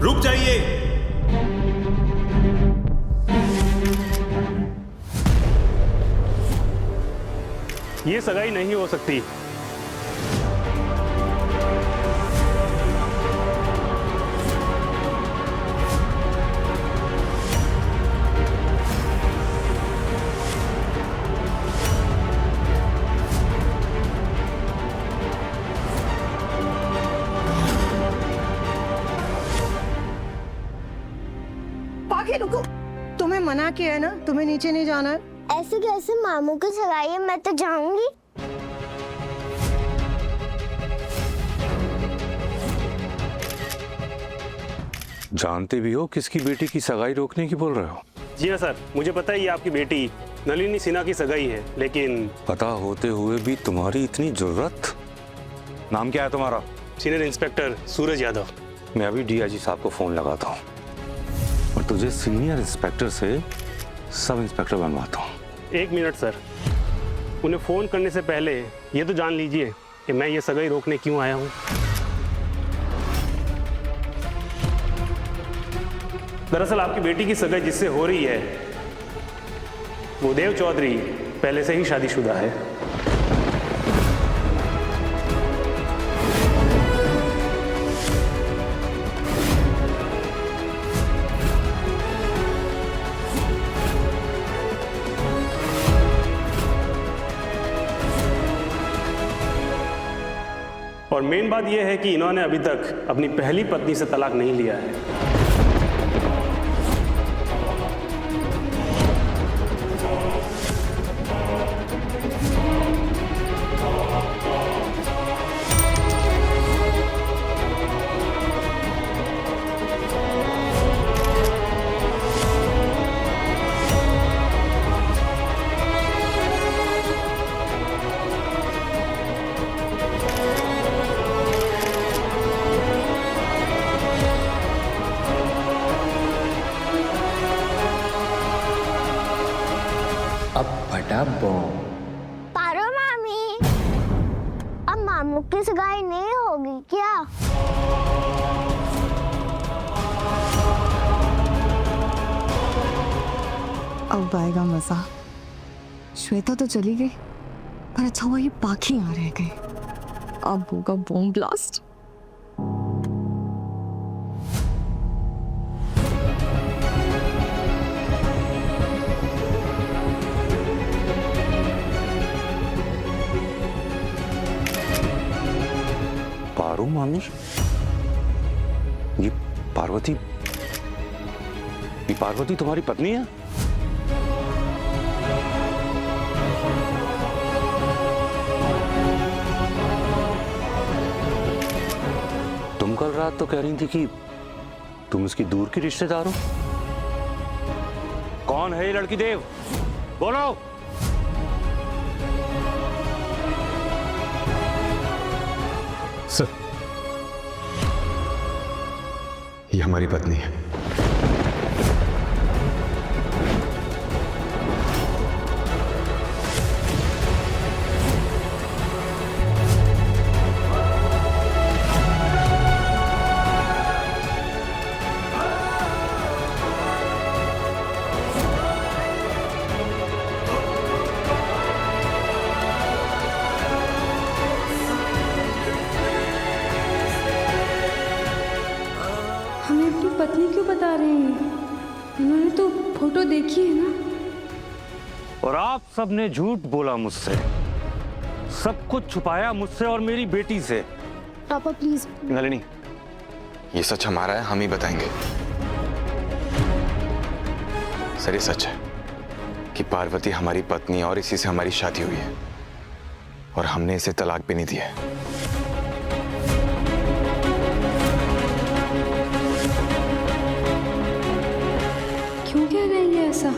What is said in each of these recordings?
रुक जाइए। ये सगाई नहीं हो सकती। पाके रुको, तुम्हें मना किया है ना, तुम्हें नीचे नहीं जाना है। ऐसे कैसे? मामू की सगाई है, मैं तो जाऊंगी। जानते भी हो किसकी बेटी की सगाई रोकने की बोल रहे हो? जी हाँ सर, मुझे पता है ये आपकी बेटी नलिनी सिन्हा की सगाई है, लेकिन पता होते हुए भी तुम्हारी इतनी जरूरत? नाम क्या है तुम्हारा? Senior inspector Suraj Yadav. मैं अभी डीआईजी साहब को फोन लगाता हूँ और तुझे सीनियर इंस्पेक्टर से सब इंस्पेक्टर बनवाता हूँ। 1 मिनट सर, उन्हें फोन करने से पहले ये तो जान लीजिए कि मैं ये सगाई रोकने क्यों आया हूँ। दरअसल आपकी बेटी की सगाई जिससे हो रही है वो देव चौधरी पहले से ही शादीशुदा है। और मेन बात यह है कि इन्होंने अभी तक अपनी पहली पत्नी से तलाक नहीं लिया है। अब फटा बॉम्ब। पारो मामी, अब मामू की सगाई नहीं होगी क्या? अब आएगा मजा। श्वेता तो चली गई, पर अच्छा हुआ ये बाकी यहाँ रह गए। अब होगा बॉम्ब ब्लास्ट। पारू मामी, ये पार्वती, ये पार्वती तुम्हारी पत्नी है? तुम कल रात तो कह रही थी कि तुम इसकी दूर की रिश्तेदार हो। कौन है ये लड़की देव? बोलो। सर, ये हमारी पत्नी है। हमें अपनी पत्नी क्यों बता रहे हैं? उन्होंने तो फोटो देखी है ना। और आप सबने झूठ बोला मुझसे, सब कुछ छुपाया मुझसे और मेरी बेटी से। पापा प्लीज। नलिनी, ये सच हमारा है, हम ही बताएंगे। सर, ये सच है कि पार्वती हमारी पत्नी और इसी से हमारी शादी हुई है और हमने इसे तलाक भी नहीं दिया है। क्यों कह रहे हैं ये ऐसा?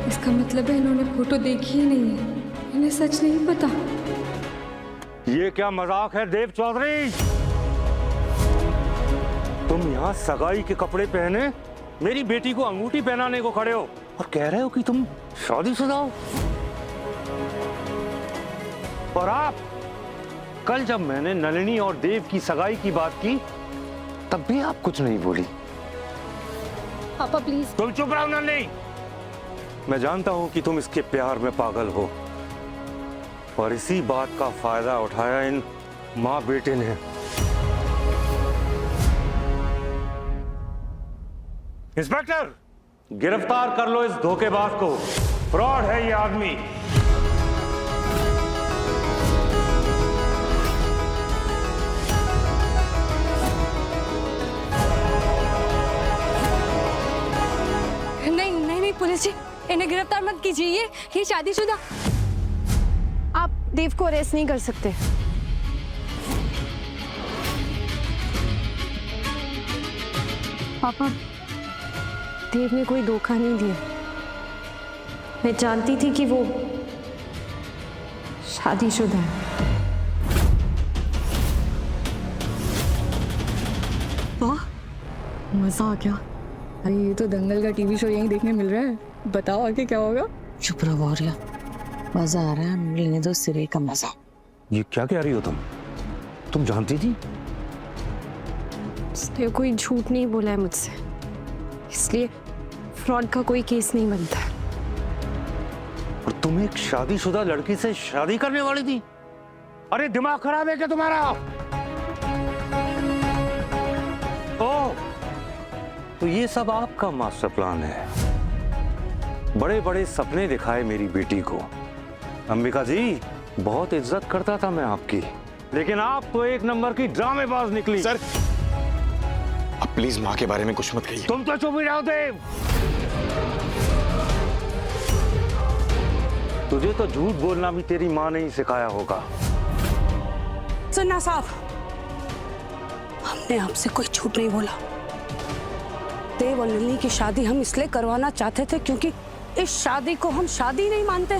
इसका मतलब है इन्होंने फोटो देखी ही नहीं है, इन्हें सच नहीं पता। ये क्या मजाक है देव चौधरी? तुम यहाँ सगाई के कपड़े पहने मेरी बेटी को अंगूठी पहनाने को खड़े हो और कह रहे हो कि तुम शादीशुदा हो। और कल जब मैंने नलिनी और देव की सगाई की बात की तब भी आप कुछ नहीं बोली। पापा प्लीज। तुम चुप रहो नलिनी। मैं जानता हूं कि तुम इसके प्यार में पागल हो और इसी बात का फायदा उठाया इन माँ बेटे ने। इंस्पेक्टर, गिरफ्तार कर लो इस धोखेबाज को। फ्रॉड है ये आदमी। नहीं नहीं नहीं पुलिस जी, इन्हें गिरफ्तार मत कीजिए। ये शादीशुदा। आप देव को अरेस्ट नहीं कर सकते। पापा, देव ने कोई धोखा नहीं दिया। मैं जानती थी कि वो शादीशुदा है। वाह, मजा आ गया। अरे ये तो दंगल का टीवी शो यहीं देखने मिल रहा है। बताओ आगे क्या होगा। चुप रहो गौरिया, मजा आ रहा है, मिलने दो सिरे का मजा। ये क्या कह रही हो तुम जानती थी? उसने कोई झूठ नहीं बोला है मुझसे, इसलिए फ्रॉड का कोई केस नहीं बनता। और तुम एक शादीशुदा लड़की से शादी करने वाली थी? अरे दिमाग खराब है क्या तुम्हारा? ओह, तो ये सब आपका मास्टर प्लान है। बड़े बड़े सपने दिखाए मेरी बेटी को। अंबिका जी, बहुत इज्जत करता था मैं आपकी, लेकिन आप तो एक नंबर की ड्रामेबाज निकली। सर, अब प्लीज माँ के बारे में कुछ मत कहिए। तुम तो चुप ही रहो देव। तुझे तो झूठ बोलना भी तेरी माँ ने ही सिखाया होगा। सुनना साहब, हमने आपसे कोई झूठ नहीं बोला। देव और नलिनी की शादी हम इसलिए करवाना चाहते थे क्योंकि इस शादी को हम शादी नहीं मानते।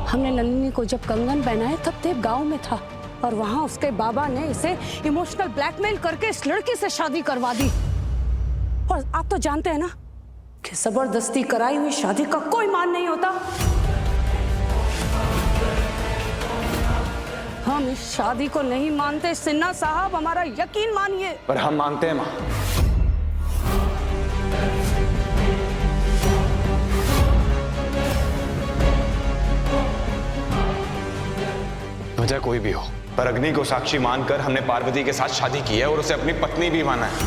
हमने नलिनी को जब कंगन पहनाए तब देव गांव में था और वहां उसके बाबा ने इसे इमोशनल ब्लैकमेल करके इस लड़की से शादी करवा दी। और आप तो जानते हैं ना कि जबरदस्ती कराई हुई शादी का कोई मान नहीं होता। हम इस शादी को नहीं मानते सिन्हा साहब, हमारा यकीन मानिए। पर हम मानते हैं माँ। वजह कोई भी हो, पर अग्नि को साक्षी मानकर हमने पार्वती के साथ शादी की है और उसे अपनी पत्नी भी माना है।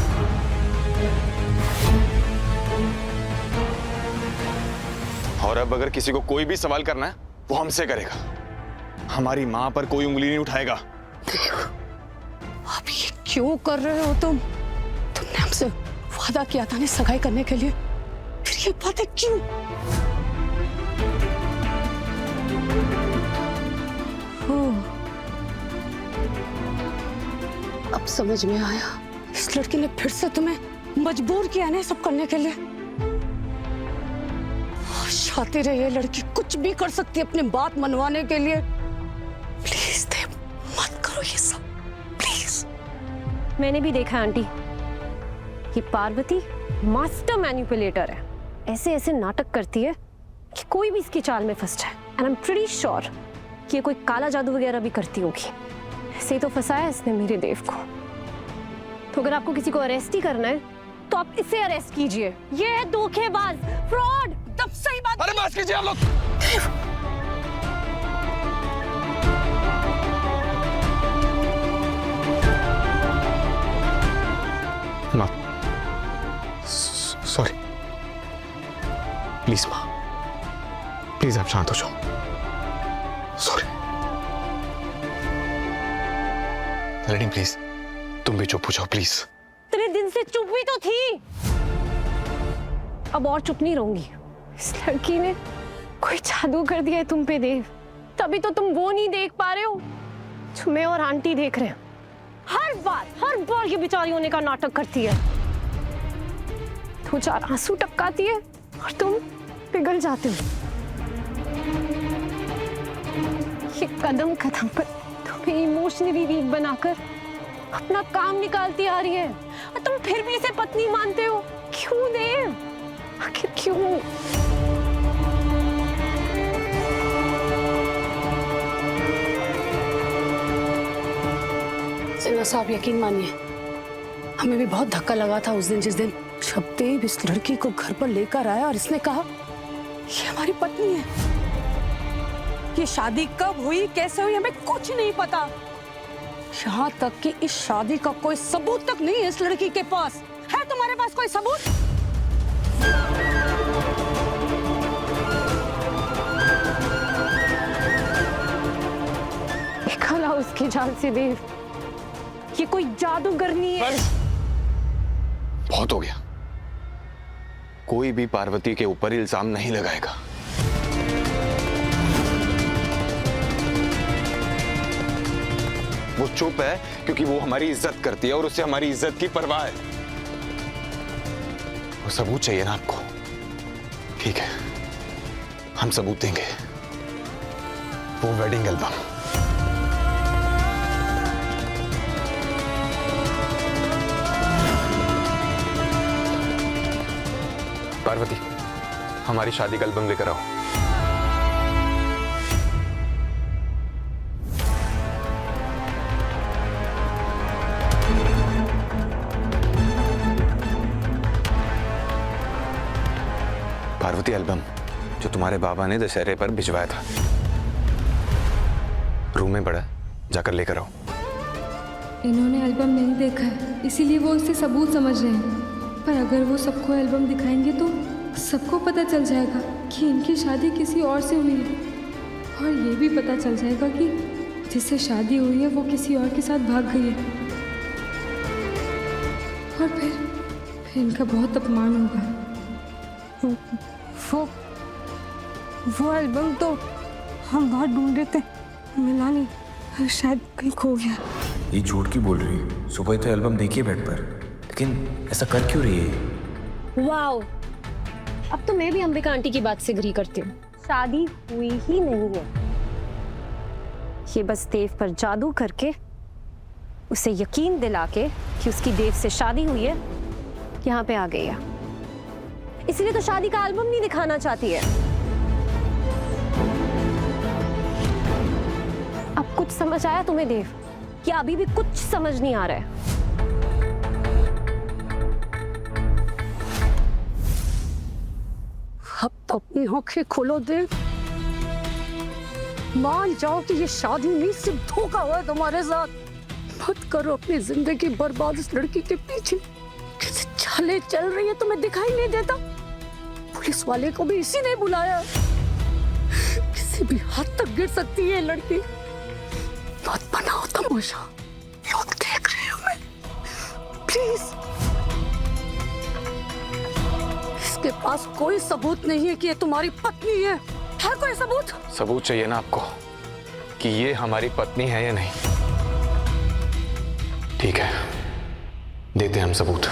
और अब अगर किसी को कोई भी सवाल करना है वो हमसे करेगा। हमारी मां पर कोई उंगली नहीं उठाएगा। अब ये क्यों कर रहे हो तुमने हमसे वादा किया था ना सगाई करने के लिए, फिर ये बातें क्यों? अब समझ में आया, इस लड़की ने फिर से तुम्हें मजबूर किया ना सब करने के लिए। शातिर है ये लड़की, कुछ भी कर सकती है अपनी बात मनवाने के लिए। प्लीज देव, मत करो ये सब, प्लीज। मैंने भी देखा आंटी, ये पार्वती मास्टर मैनिपुलेटर है। ऐसे ऐसे नाटक करती है कि कोई भी इसकी चाल में फंस जाए। And I am pretty sure कि ये कोई काला जादू वगैरह भी करती होगी। ऐसे ही तो फंसाया इसने मेरे देव को। तो अगर आपको किसी को अरेस्ट ही करना है तो आप इसे अरेस्ट कीजिए। ये है धोखेबाज, फ्रॉड। तब सही बात। अरे बस कीजिए आप लोग। माँ, सॉरी, प्लीज माँ, प्लीज आप शांत हो जाओ। सॉरी नलिनी, प्लीज तुम भी चुप हो जाओ प्लीज। इतने दिन से चुप भी तो थी, अब और चुप नहीं रहूंगी। इस लड़की ने कोई जादू कर दिया है तुम पे देव, तभी तो तुम वो नहीं देख पा रहे हो जो मैं और आंटी देख रहे हैं। हर बार ये बेचारी होने का नाटक करती है। दो चार आंसू टपकाती है और तुम पिघल जाते हो। ये कदम कदम पर तुम्हें इमोशनली वीक बनाकर अपना काम निकालती आ रही है और तुम फिर भी इसे पत्नी मानते हो। क्यों देव, आखिर क्यों? सिन्हा साहब यकीन मानिए, हमें भी बहुत धक्का लगा था उस दिन, जिस दिन शब्देव इस लड़की को घर पर लेकर आया और इसने कहा ये हमारी पत्नी है। ये शादी कब हुई, कैसे हुई, हमें कुछ नहीं पता। यहाँ तक कि इस शादी का कोई सबूत तक नहीं है इस लड़की के पास। है तुम्हारे पास कोई सबूत? निकला उसके जाल से देव, ये कोई जादूगरनी है। बहुत हो गया। कोई भी पार्वती के ऊपर इल्जाम नहीं लगाएगा। वो चुप है क्योंकि वो हमारी इज्जत करती है और उसे हमारी इज्जत की परवाह है। वो सबूत चाहिए ना आपको? ठीक है, हम सबूत देंगे। वो वेडिंग एल्बम। पार्वती, हमारी शादी का एल्बम लेकर आओ। पार्वती, एल्बम जो तुम्हारे बाबा ने दशहरे पर भिजवाया था, रूम में पड़ा, जाकर लेकर आओ। इन्होंने एल्बम नहीं देखा है, इसीलिए वो इसे सबूत समझ रहे हैं। पर अगर वो सबको एल्बम दिखाएंगे तो सबको पता चल जाएगा कि इनकी शादी किसी और से हुई है, और ये भी पता चल जाएगा कि जिससे शादी हुई है वो किसी और के साथ भाग गई है, और फिर इनका बहुत अपमान होगा। वो एल्बम तो हम बहुत ढूंढ रहे थे, मिला नहीं, शायद कहीं खो गया। ये झूठ की बोल रही है। सुबह तो एल्बम देखिए बेड पर, लेकिन ऐसा कर क्यों रही है? वाओ, अब तो मैं भी अंबिका आंटी की बात से एग्री करती हूँ। शादी हुई ही नहीं है। ये बस देव पर जादू करके उसे यकीन दिला के कि उसकी देव से शादी हुई है, यहाँ पे आ गई है। इसलिए तो शादी का एल्बम नहीं दिखाना चाहती है। अब कुछ समझ आया तुम्हें देव, कि अभी भी कुछ समझ नहीं आ रहा है? अब तो अपनी आंखें खोलो देव, मान जाओ कि ये शादी नहीं, सिर्फ धोखा हुआ तुम्हारे साथ। मत करो अपनी जिंदगी बर्बाद इस लड़की के पीछे। किसी चाले चल रही है, तुम्हें दिखाई नहीं देता? पुलिस वाले को भी इसी ने बुलाया। किसी भी हद तक गिर सकती है लड़की। मत बनाओ तमाशा, लोग देख रहे हो। मैं प्लीज, इसके पास कोई सबूत नहीं है कि ये तुम्हारी पत्नी है। है कोई सबूत? सबूत चाहिए ना आपको कि ये हमारी पत्नी है या नहीं? ठीक है, देते हैं हम सबूत।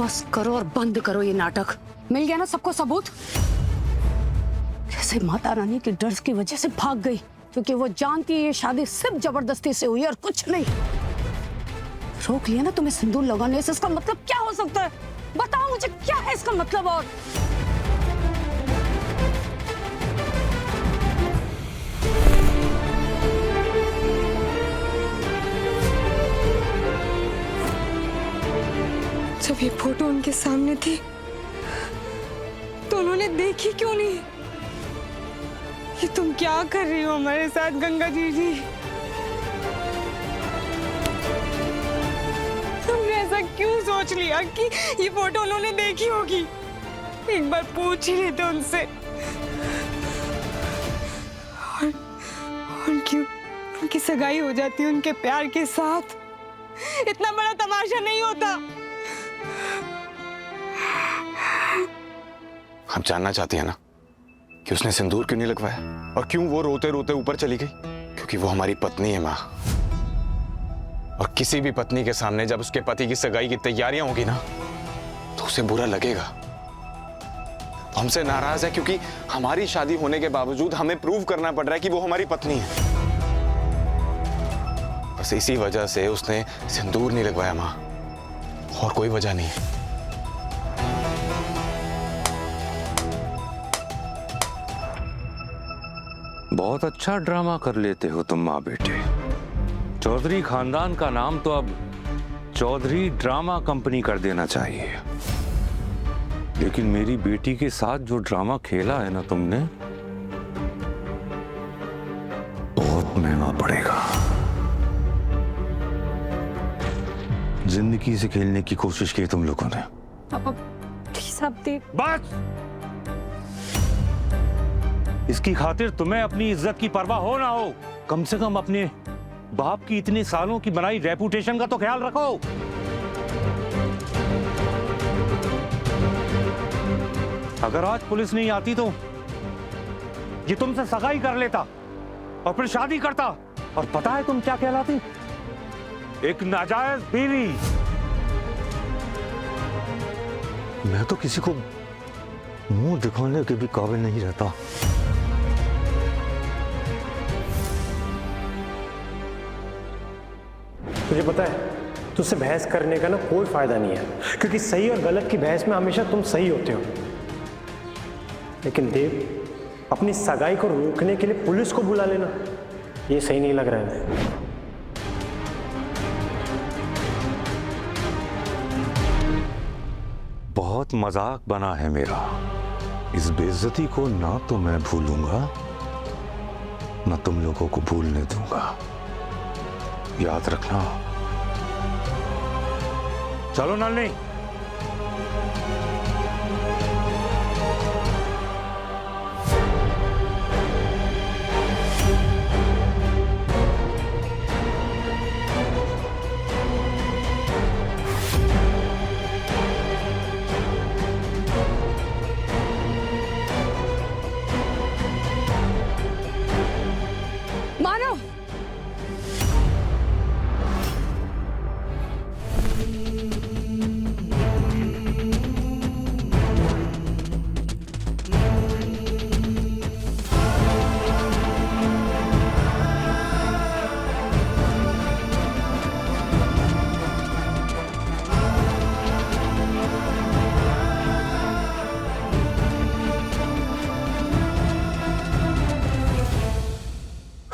बस करो और बंद करो ये नाटक। मिल गया ना सबको सबूत? जैसे माता रानी के डर की वजह से भाग गई, क्योंकि वो जानती है ये शादी सिर्फ जबरदस्ती से हुई और कुछ नहीं। रोक लिया ना तुम्हें सिंदूर लगाने से, इसका मतलब क्या हो सकता है? बताओ मुझे, क्या है इसका मतलब? और जब ये फोटो उनके सामने थी तो उन्होंने देखी क्यों नहीं? ये तुम क्या कर रही हो हमारे साथ गंगा जी? तुमने ऐसा क्यों सोच लिया कि ये फोटो उन्होंने देखी होगी? एक बार पूछ ही लेते उनसे। और क्यों उनकी सगाई हो जाती उनके प्यार के साथ? इतना बड़ा तमाशा नहीं होता। हम जानना चाहते हैं ना कि उसने सिंदूर क्यों नहीं लगवाया और क्यों वो रोते रोते ऊपर चली गई? क्योंकि वो हमारी पत्नी है माँ, और किसी भी पत्नी के सामने जब उसके पति की सगाई की तैयारियां होगी ना तो उसे बुरा लगेगा। वो हमसे नाराज है क्योंकि हमारी शादी होने के बावजूद हमें प्रूव करना पड़ रहा है कि वो हमारी पत्नी है। बस इसी वजह से उसने सिंदूर नहीं लगवाया माँ, और कोई वजह नहीं है। बहुत अच्छा ड्रामा कर लेते हो तुम माँ बेटे। चौधरी खानदान का नाम तो अब चौधरी ड्रामा कंपनी कर देना चाहिए। लेकिन मेरी बेटी के साथ जो ड्रामा खेला है ना तुमने, बहुत महंगा पड़ेगा। जिंदगी से खेलने की कोशिश की तुम लोगों ने। प्लीज आप देख। बस, इसकी खातिर तुम्हें अपनी इज्जत की परवाह हो ना हो, कम से कम अपने बाप की इतने सालों की बनाई रेपुटेशन का तो ख्याल रखो। अगर आज पुलिस नहीं आती तो ये तुमसे सगाई कर लेता और फिर शादी करता, और पता है तुम क्या कहलाती? एक नाजायज बीवी। मैं तो किसी को मुंह दिखाने के भी काबिल नहीं रहता। तुझे पता है तुझसे बहस करने का ना कोई फायदा नहीं है, क्योंकि सही और गलत की बहस में हमेशा तुम सही होते हो। लेकिन देव, अपनी सगाई को रोकने के लिए पुलिस को बुला लेना, ये सही नहीं लग रहा है। बहुत मजाक बना है मेरा। इस बेइज्जती को ना तो मैं भूलूंगा, ना तुम लोगों को भूलने दूंगा। याद रखना। चलो नलनी। मानो,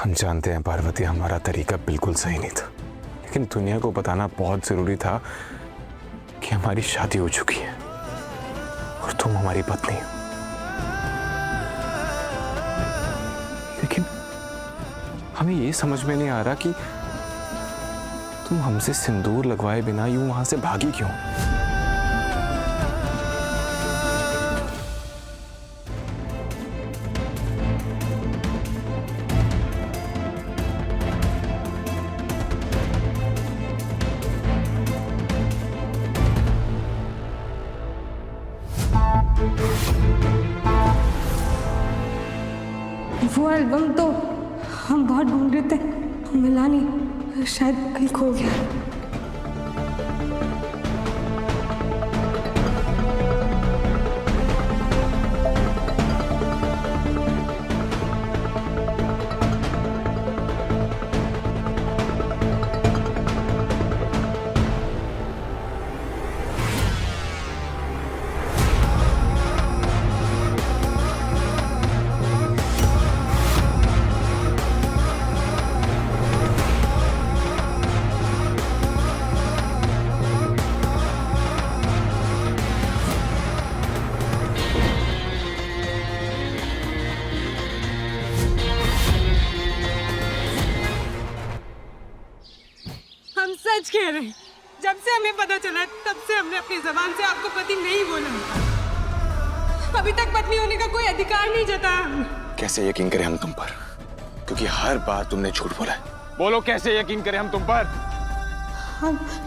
हम जानते हैं पार्वती, हमारा तरीका बिल्कुल सही नहीं था, लेकिन दुनिया को बताना बहुत जरूरी था कि हमारी शादी हो चुकी है और तुम हमारी पत्नी हो। लेकिन हमें ये समझ में नहीं आ रहा कि तुम हमसे सिंदूर लगवाए बिना यूं वहां से भागी क्यों? वो एल्बम तो हम बहुत ढूंढ रहे थे, मिला नहीं, शायद कहीं खो गया। सच कह रहे हैं। जब से हमें पता चला तब से हमने अपनी जबान से आपको पति नहीं बोला। अभी तक पत्नी होने का कोई अधिकार नहीं जताया। कैसे यकीन करें हम तुम पर, क्योंकि हर बार तुमने झूठ बोला है। बोलो कैसे यकीन करें हम तुम पर?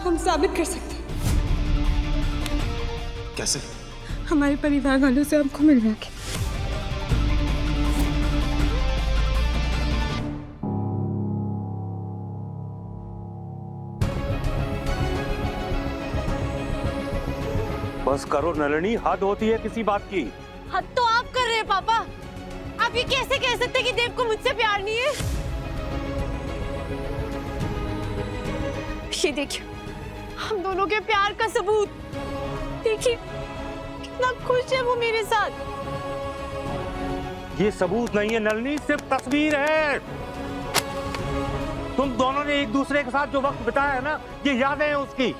हम साबित कर सकते हैं। कैसे? हमारे परिवार वालों से आपको मिलवा के। बस करो नलिनी, हद होती है किसी बात की। हद तो आप कर रहे हैं पापा। आप ये कैसे कह सकते हैं कि देव को मुझसे प्यार नहीं है? ये देखिए, हम दोनों के प्यार का सबूत। देखिए कितना खुश है वो मेरे साथ। ये सबूत नहीं है नलिनी, सिर्फ तस्वीर है। तुम दोनों ने एक दूसरे के साथ जो वक्त बिताया है ना, ये यादें हैं उसकी।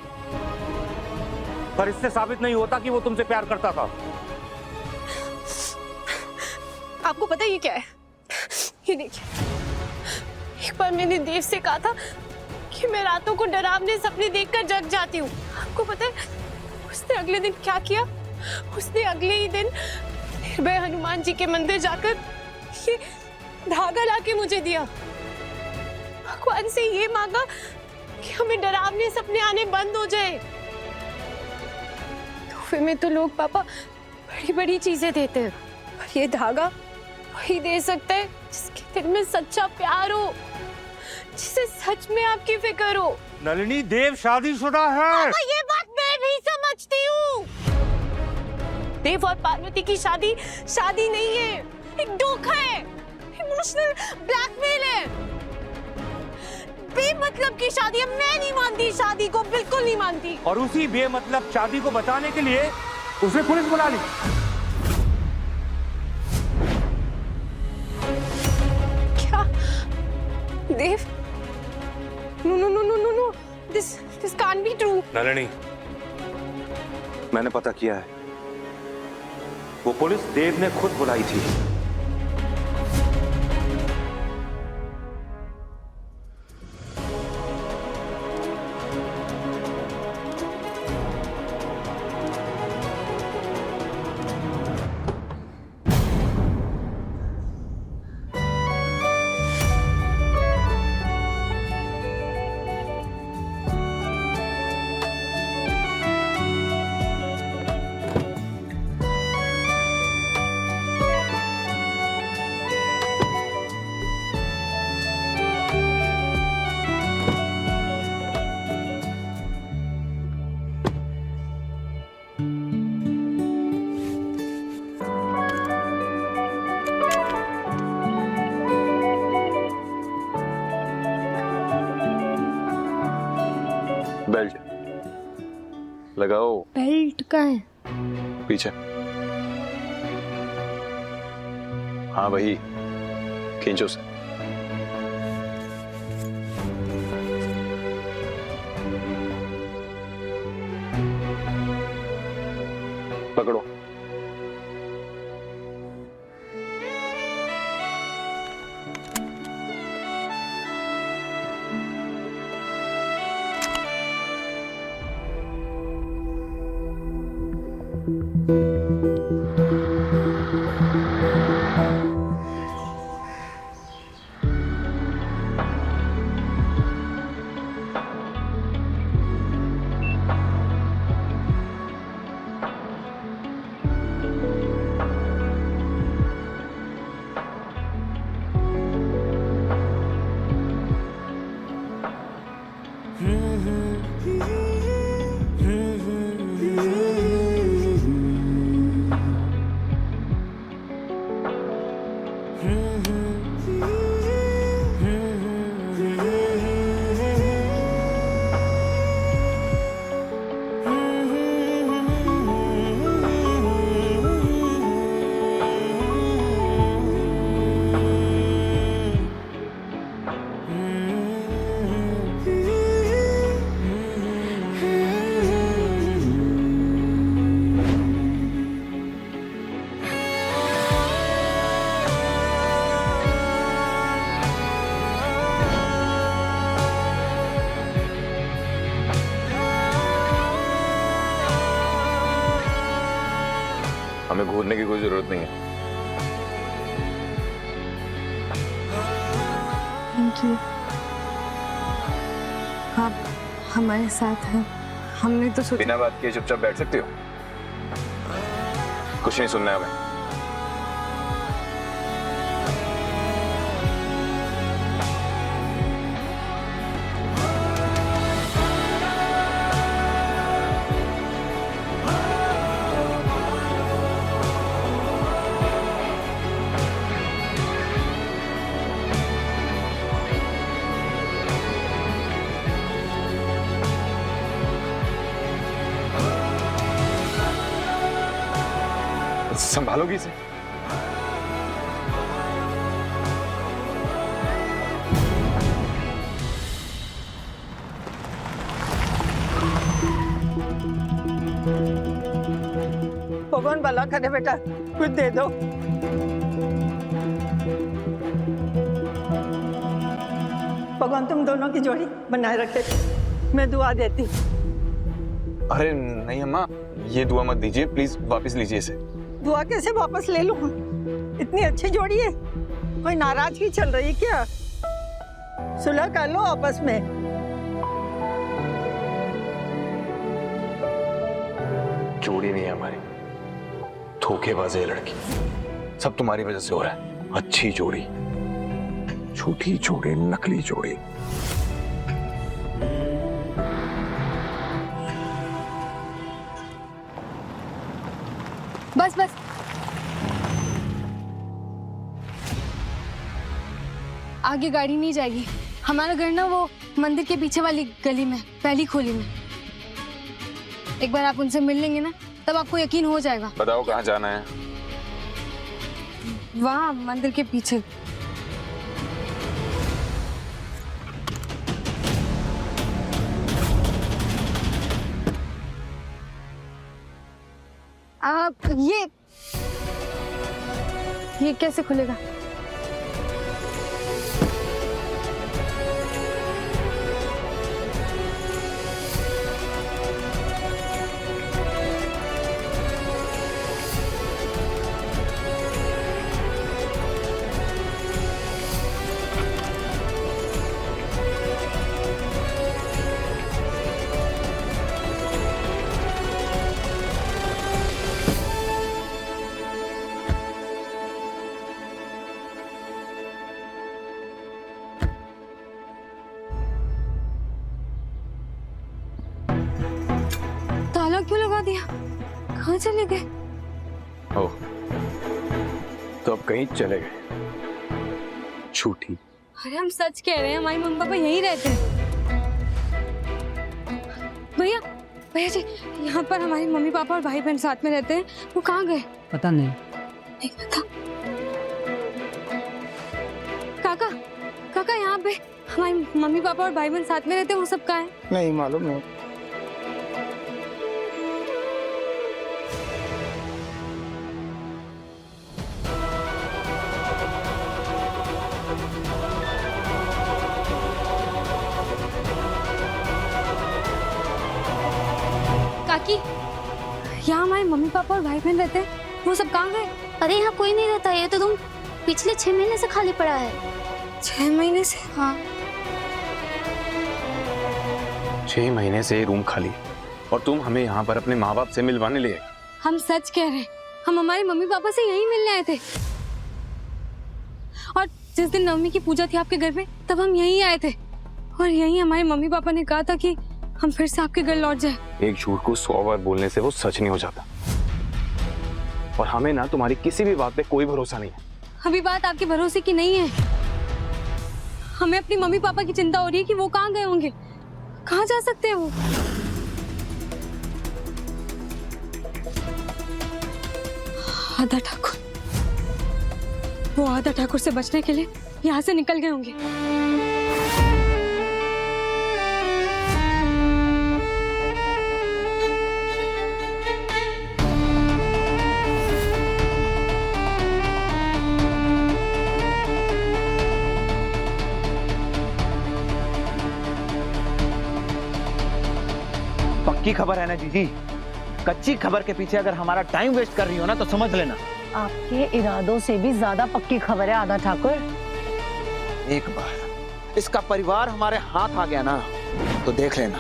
पर इससे साबित नहीं होता कि वो तुमसे प्यार करता था। आपको पता है ये क्या है? ये देखिए, एक बार मैंने देव से कहा था कि मैं रातों को डरावने सपने देखकर जग जाती हूँ। आपको पता है उसने अगले दिन क्या किया? उसने अगले ही दिन निर्भय हनुमान जी के मंदिर जाकर ये धागा लाके मुझे दिया। भगवान से ये मांगा कि हमें डरावने सपने आने बंद हो जाए। तोहफे में तो लोग पापा बड़ी बड़ी चीजें देते हैं, पर ये धागा वही दे सकता है जिसके दिल में सच्चा प्यार हो, जिसे सच में आपकी फिक्र हो। नलिनी, देव शादीशुदा है। पापा ये बात मैं भी समझती हूँ। देव और पार्वती की शादी शादी नहीं है, एक धोखा है, इमोशनल ब्लैकमेल है, बेमतलब की शादी है। मैं नहीं मानती शादी को, बिल्कुल नहीं मानती। और उसी बेमतलब शादी को बचाने के लिए उसने पुलिस बुला ली। क्या? Dev? No no no no no no, this can't be true. Nalini, मैंने पता किया है, वो पुलिस देव ने खुद बुलाई थी। बेल्ट लगाओ। बेल्ट का है? पीछे। हाँ वही, खींचो से। पकड़ो। हमें घूरने की कोई जरूरत नहीं है। थैंक यू, आप हमारे साथ हैं। हमने तो सोचा बिना बात किए चुपचाप बैठ सकते हो? कुछ नहीं सुनना है हमें। संभालोगी इसे? भगवान भला करे बेटा, कुछ दे दो। भगवान तुम दोनों की जोड़ी बनाए रखे, मैं दुआ देती। अरे नहीं अम्मा, ये दुआ मत दीजिए प्लीज, वापस लीजिए इसे। दुआ कैसे वापस ले लूं? इतनी अच्छी जोड़ी है, कोई नाराजगी चल रही क्या? सुलह कर लो आपस में। जोड़ी नहीं है हमारी, धोखेबाज है ये लड़की। सब तुम्हारी वजह से हो रहा है। अच्छी जोड़ी, झूठी जोड़ी, नकली जोड़ी। बस बस, आगे गाड़ी नहीं जाएगी। हमारा घर ना वो मंदिर के पीछे वाली गली में, पहली खोली में। एक बार आप उनसे मिल लेंगे ना, तब आपको यकीन हो जाएगा। बताओ कहाँ जाना है? वहाँ मंदिर के पीछे। आप ये कैसे खुलेगा? ताला क्यों लगा दिया? कहाँ चले गए? ओह, तो अब कहीं चले गए। झूठी। अरे हम सच कह रहे हैं, हमारे मम्मी पापा यहीं रहते हैं। भैया भैया जी, यहाँ पर हमारे मम्मी पापा और भाई बहन साथ में रहते हैं। वो कहाँ गए? पता नहीं। नहीं पता। काका काका, यहाँ पे हमारे मम्मी पापा और भाई बहन साथ में रहते हैं, वो सब कहाँ हैं? नहीं मालूम है। काकी, यहाँ हमारे मम्मी पापा और भाई बहन रहते हैं, वो सब कहाँ गए? अरे यहाँ कोई नहीं रहता, ये तो तुम पिछले 6 महीने से खाली पड़ा है। 6 महीने से? हाँ। 6 महीने से रूम खाली, और तुम हमें यहाँ पर अपने माँ बाप से मिलवाने ले आए। हम सच कह रहे हैं, हम हमारे मम्मी पापा से यहीं मिलने आए थे। और जिस दिन नवमी की पूजा थी आपके घर में, तब हम यहीं आए थे। और यहीं हमारे मम्मी पापा ने कहा था कि हम फिर से आपके घर लौट जाए। एक झूठ को 100 बार बोलने से वो सच नहीं हो जाता, और हमें ना तुम्हारी किसी भी बात पे कोई भरोसा नहीं है। अभी बात आपके भरोसे की नहीं है। हमें अपनी मम्मी पापा की चिंता हो रही है कि वो कहाँ गए होंगे, कहाँ जा सकते हैं वो। आधा ठाकुर, वो आधा ठाकुर से बचने के लिए यहाँ से निकल गए होंगे। पक्की खबर है ना जीजी? कच्ची खबर के पीछे अगर हमारा टाइम वेस्ट कर रही हो ना तो समझ लेना आपके इरादों से भी ज्यादा पक्की खबर है आधा ठाकुर। एक बार इसका परिवार हमारे हाथ आ गया ना तो देख लेना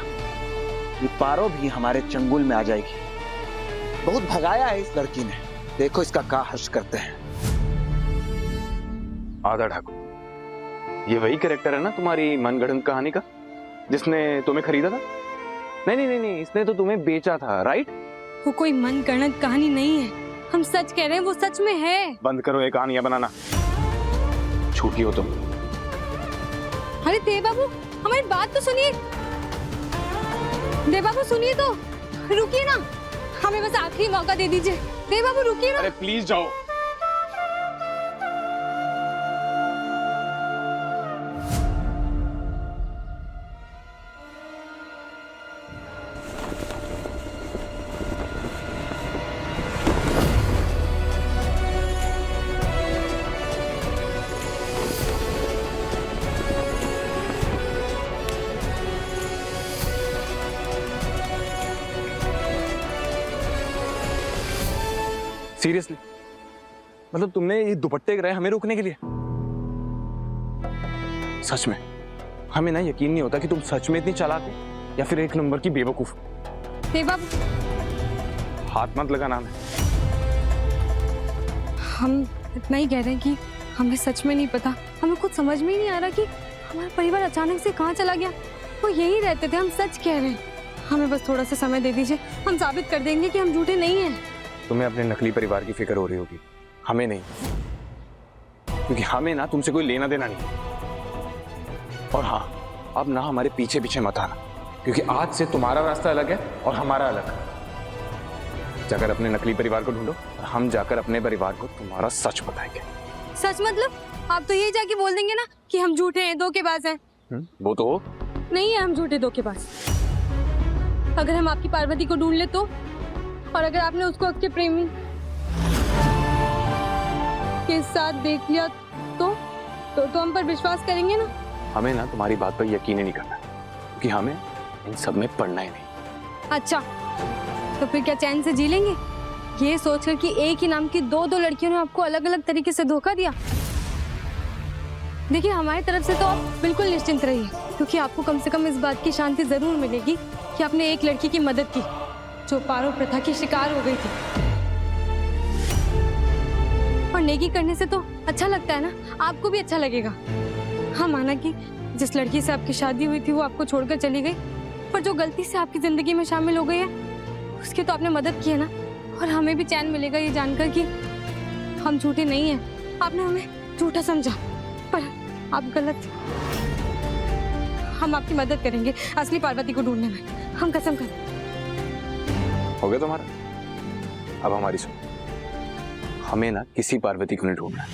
ये पारो भी हमारे चंगुल में आ जाएगी। बहुत भगाया है इस लड़की ने, देखो इसका क्या हर्ष करते हैं। आधा ठाकुर, ये वही कैरेक्टर है ना तुम्हारी मनगढ़ंत कहानी का, जिसने तुम्हें खरीदा था? नहीं, इसने तो तुम्हें बेचा था, राइट? वो कोई मनगढ़ंत कहानी नहीं है, हम सच कह रहे हैं, वो सच में है। बंद करो ये कहानियां बनाना, झूठी हो तुम। अरे देव बाबू, हमारी बात तो सुनिए। देव बाबू सुनिए तो, रुकिए ना, हमें बस आखिरी मौका दे दीजिए। देव बाबू रुकिए ना। अरे प्लीज जाओ। सीरियसली, मतलब तुमने ये दुपट्टे गिराए हमें रोकने के लिए? सच में हमें ना यकीन नहीं होता कि तुम सच में इतनी चालाक हो या फिर एक नंबर की बेवकूफ। देव बाबू, हाथ मत लगाना हमें। हम इतना ही कह रहे हैं कि हमें सच में नहीं पता, हमें कुछ समझ में ही नहीं आ रहा कि हमारा परिवार अचानक से कहाँ चला गया। वो यही रहते थे, हम सच कह रहे हैं, हमें बस थोड़ा सा समय दे दीजिए, हम साबित कर देंगे कि हम झूठे नहीं हैं। तुम्हें अपने नकली परिवार की फिक्र हो रही होगी, हमें नहीं, क्योंकि हमें ना तुमसे कोई लेना देना नहीं। और हाँ, अब ना हमारे पीछे पीछे मत आना, क्योंकि आज से तुम्हारा रास्ता अलग है और हमारा अलग। जाकर अपने नकली परिवार को ढूंढो और हम जाकर अपने परिवार को तुम्हारा सच बताएंगे। सच मतलब? आप तो यही जाके बोल देंगे ना कि हम झूठे हैं, धोखेबाज हैं। वो तो हो। नहीं है हम झूठे धोखेबाज। अगर हम आपकी पार्वती को ढूंढ ले तो, और अगर आपने उसको आपके प्रेमी के साथ देख लिया तो हम पर विश्वास करेंगे ना? हमें ना तुम्हारी बात पर यकीन ही नहीं करना, क्योंकि हमें इन सब में पड़ना ही नहीं। अच्छा, तो फिर क्या चैन से जी लेंगे ये सोचकर कि एक ही नाम की दो लड़कियों ने आपको अलग अलग तरीके से धोखा दिया? देखिए, हमारी तरफ से तो आप बिल्कुल निश्चिंत रहिए, क्योंकि आपको कम से कम इस बात की शांति जरूर मिलेगी कि आपने एक लड़की की मदद की जो पारो प्रथा की शिकार हो गई थी। और नेकी करने से तो अच्छा लगता है ना, आपको भी अच्छा लगेगा। हाँ, माना कि जिस लड़की से आपकी शादी हुई थी वो आपको छोड़कर चली गई, पर जो गलती से आपकी जिंदगी में शामिल हो गई है उसकी तो आपने मदद की है ना। और हमें भी चैन मिलेगा ये जानकर कि हम झूठे नहीं हैं। आपने हमें झूठा समझा, पर आप गलत। हम आपकी मदद करेंगे असली पार्वती को ढूंढने में, हम कसम कर। हो गया तुम्हारा? अब हमारी सुनो, हमें ना किसी पार्वती को नहीं ढूंढना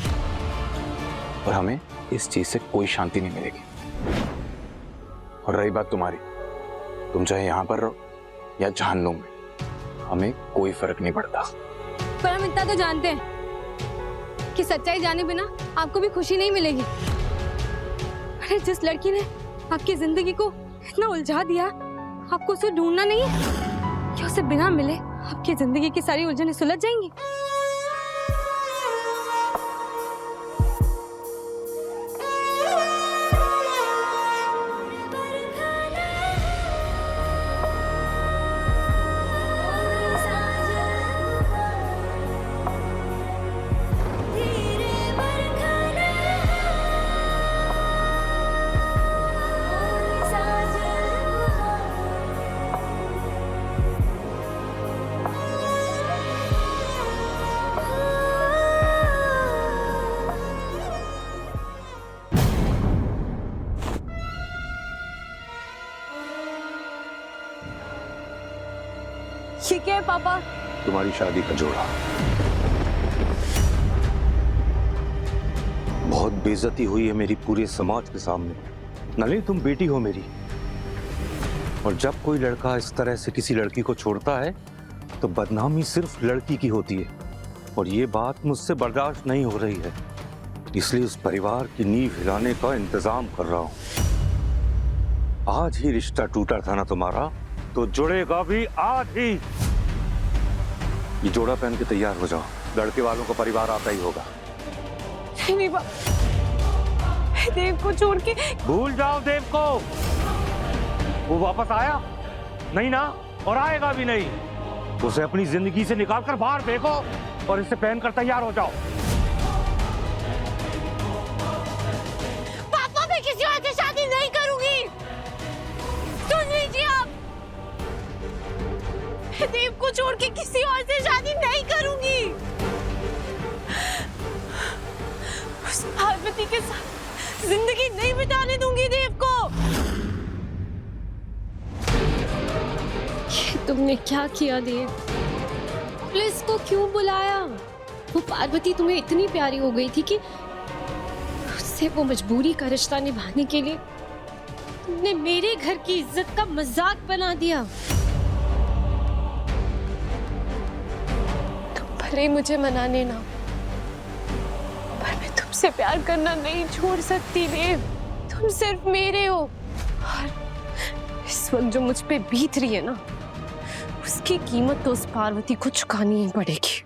और हमें इस चीज से कोई शांति नहीं मिलेगी। और रही बात तुम्हारी, तुम चाहे यहां पर रहो या जहन्नुम में, हमें कोई फर्क नहीं पड़ता। पर हम इतना तो जानते हैं कि सच्चाई जाने बिना आपको भी खुशी नहीं मिलेगी। अरे जिस लड़की ने आपकी जिंदगी को इतना उलझा दिया, आपको उसे ढूंढना नहीं है कि उसे बिना मिले आपकी जिंदगी की सारी उलझनें सुलझ जाएंगी। ठीक है पापा। तुम्हारी शादी का जोड़ा। बहुत बेइज्जती हुई है मेरी पूरे समाज के सामने। नलिनी, तुम बेटी हो मेरी, और जब कोई लड़का इस तरह से किसी लड़की को छोड़ता है तो बदनामी सिर्फ लड़की की होती है, और ये बात मुझसे बर्दाश्त नहीं हो रही है। इसलिए उस परिवार की नींव हिलाने का इंतजाम कर रहा हूं। आज ही रिश्ता टूटा था ना तुम्हारा, तो जुड़ेगा भी आज ही। ये जोड़ा पहन के तैयार हो जाओ, लड़के वालों का परिवार आता ही होगा। नहीं देव को छोड़ के। भूल जाओ देव को, वो वापस आया नहीं ना, और आएगा भी नहीं। उसे अपनी जिंदगी से निकालकर बाहर फेंको और इसे पहनकर तैयार हो जाओ। पापा, मैं किसी और से शादी नहीं करूंगी, सुन लीजिए आप। देव को छोड़ के किसी और से शादी नहीं करूंगी। उस पार्वती के साथ जिंदगी नहीं बिताने दूंगी देव को। ये तुमने क्या किया देव? पुलिस को क्यों बुलाया? वो पार्वती तुम्हें इतनी प्यारी हो गई थी कि उससे वो मजबूरी का रिश्ता निभाने के लिए तुमने मेरे घर की इज्जत का मजाक बना दिया। तुम भले मुझे मनाने ना, पर मैं तुमसे प्यार करना नहीं छोड़ सकती देव। तुम सिर्फ मेरे हो, और इस वक्त जो मुझ पे बीत रही है ना, उसकी कीमत तो उस पार्वती को चुकानी ही पड़ेगी।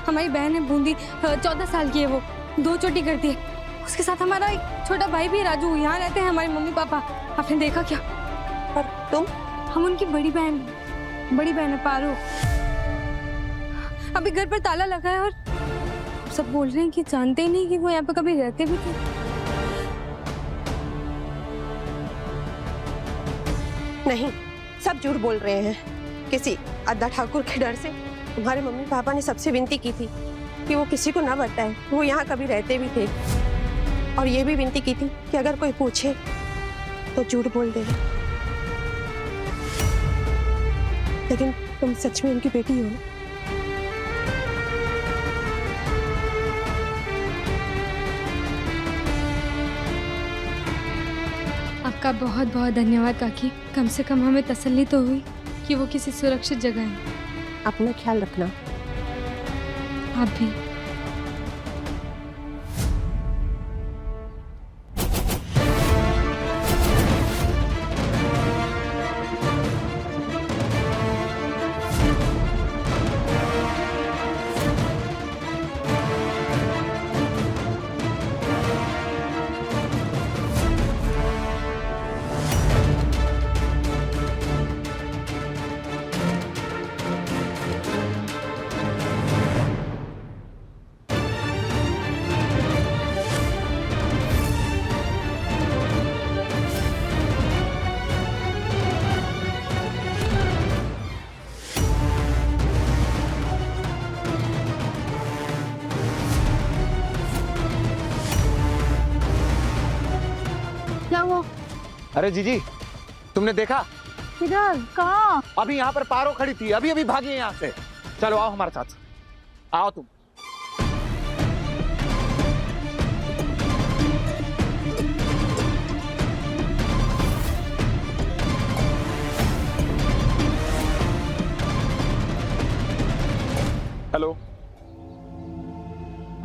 हमारी बहन है बूंदी, 14 साल की है। वो 2 चोटी करती है। उसके साथ हमारा एक छोटा भाई भी है राजू। यहाँ रहते हैं हमारे मम्मी पापा। आपने देखा क्या? और तुम? हम उनकी बड़ी बहन है पारो। अभी घर पर ताला लगा है और सब बोल रहे हैं कि जानते ही नहीं कि वो यहाँ पे कभी रहते भी थे। नहीं, सब झूठ बोल रहे हैं। किसी अद्दा ठाकुर के डर से तुम्हारे मम्मी पापा ने सबसे विनती की थी कि वो किसी को ना बताए वो यहाँ कभी रहते भी थे, और ये भी विनती की थी कि अगर कोई पूछे तो झूठ बोल दे। लेकिन तुम सच में उनकी बेटी हो ना? आपका बहुत बहुत धन्यवाद काकी। कम से कम हमें तसल्ली तो हुई कि वो किसी सुरक्षित जगह है। अपना ख्याल रखना। आप भी। अरे जीजी, तुमने देखा? किधर? कहाँ? अभी यहाँ पर पारो खड़ी थी, अभी अभी भागी यहाँ से। चलो आओ हमारे साथ, आओ तुम। हेलो,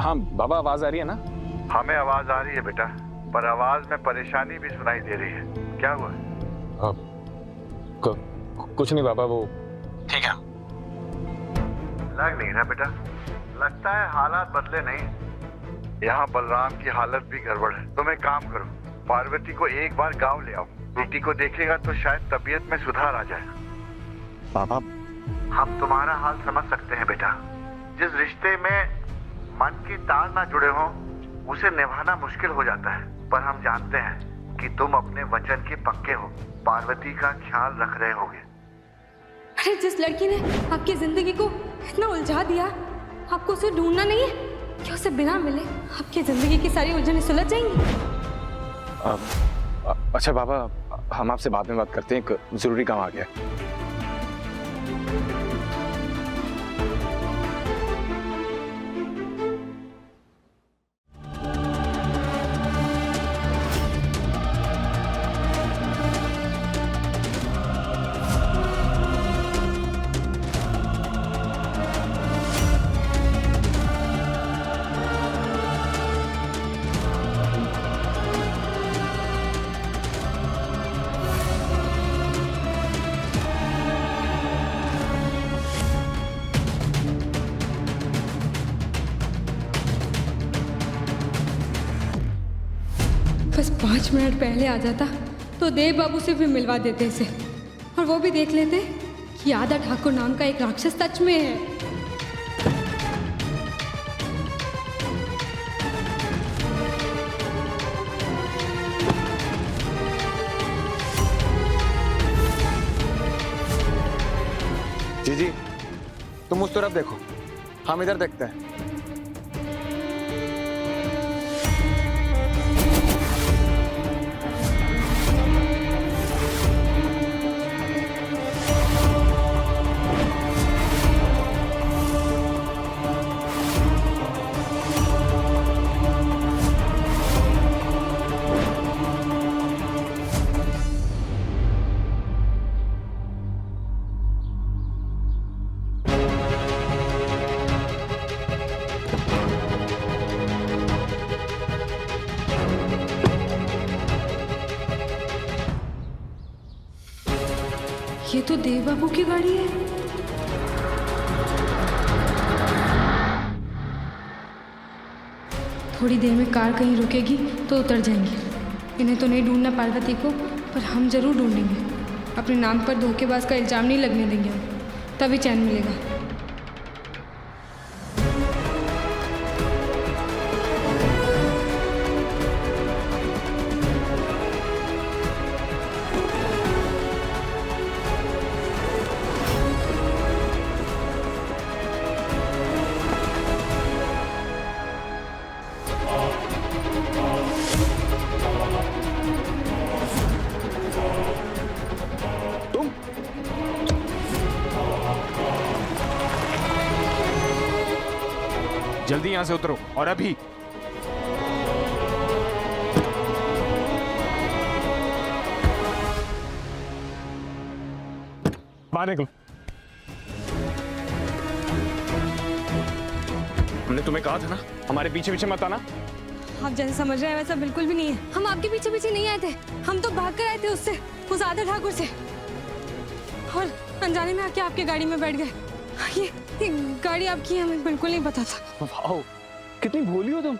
हाँ बाबा, आवाज आ रही है ना? हमें आवाज आ रही है बेटा, पर आवाज में परेशानी भी सुनाई दे रही है। क्या हुआ? कुछ नहीं बाबा, वो ठीक है। लग नहीं रहा बेटा, लगता है हालात बदले नहीं। यहाँ बलराम की हालत भी गड़बड़ है। तुम एक काम करो, पार्वती को एक बार गांव ले आओ। बेटी को देखेगा तो शायद तबीयत में सुधार आ जाए। पापा, हम तुम्हारा हाल समझ सकते हैं बेटा। जिस रिश्ते में मन की तार ना जुड़े हो, उसे निभाना मुश्किल हो जाता है। पर हम जानते हैं कि तुम अपने वचन के पक्के हो। पार्वती का ख्याल रख रहे होगे। अरे जिस लड़की ने आपकी जिंदगी को इतना उलझा दिया, आपको उसे ढूंढना नहीं है कि उसे बिना मिले आपकी जिंदगी की सारी उलझनें सुलझ जाएंगी। अच्छा बाबा, हम आपसे बाद में बात करते हैं, एक जरूरी काम आ गया है। बस 5 मिनट पहले आ जाता तो देव बाबू से भी मिलवा देते इसे, और वो भी देख लेते कि आदा ठाकुर नाम का एक राक्षस सच में है। जी तुम उस तरफ देखो, हम इधर देखते हैं। ये तो देव बाबू की गाड़ी है। थोड़ी देर में कार कहीं रुकेगी तो उतर जाएंगे। इन्हें तो नहीं ढूंढना पार्वती को, पर हम जरूर ढूंढेंगे। अपने नाम पर धोखेबाज का इल्जाम नहीं लगने देंगे हम, तभी चैन मिलेगा। जल्दी यहां से उतरो, और अभी। बाहर निकलो। हमने तुम्हें कहा था ना, हमारे पीछे पीछे मत आना। आप जैसे समझ रहे हैं वैसा बिल्कुल भी नहीं है। हम आपके पीछे पीछे नहीं आए थे, हम तो भाग कर आए थे उससे, उस आदा ठाकुर से, और अनजाने में आके आपके गाड़ी में बैठ गए। ये गाड़ी आपकी है, हमें बिल्कुल नहीं पता था। वाओ, कितनी भोली हो तुम।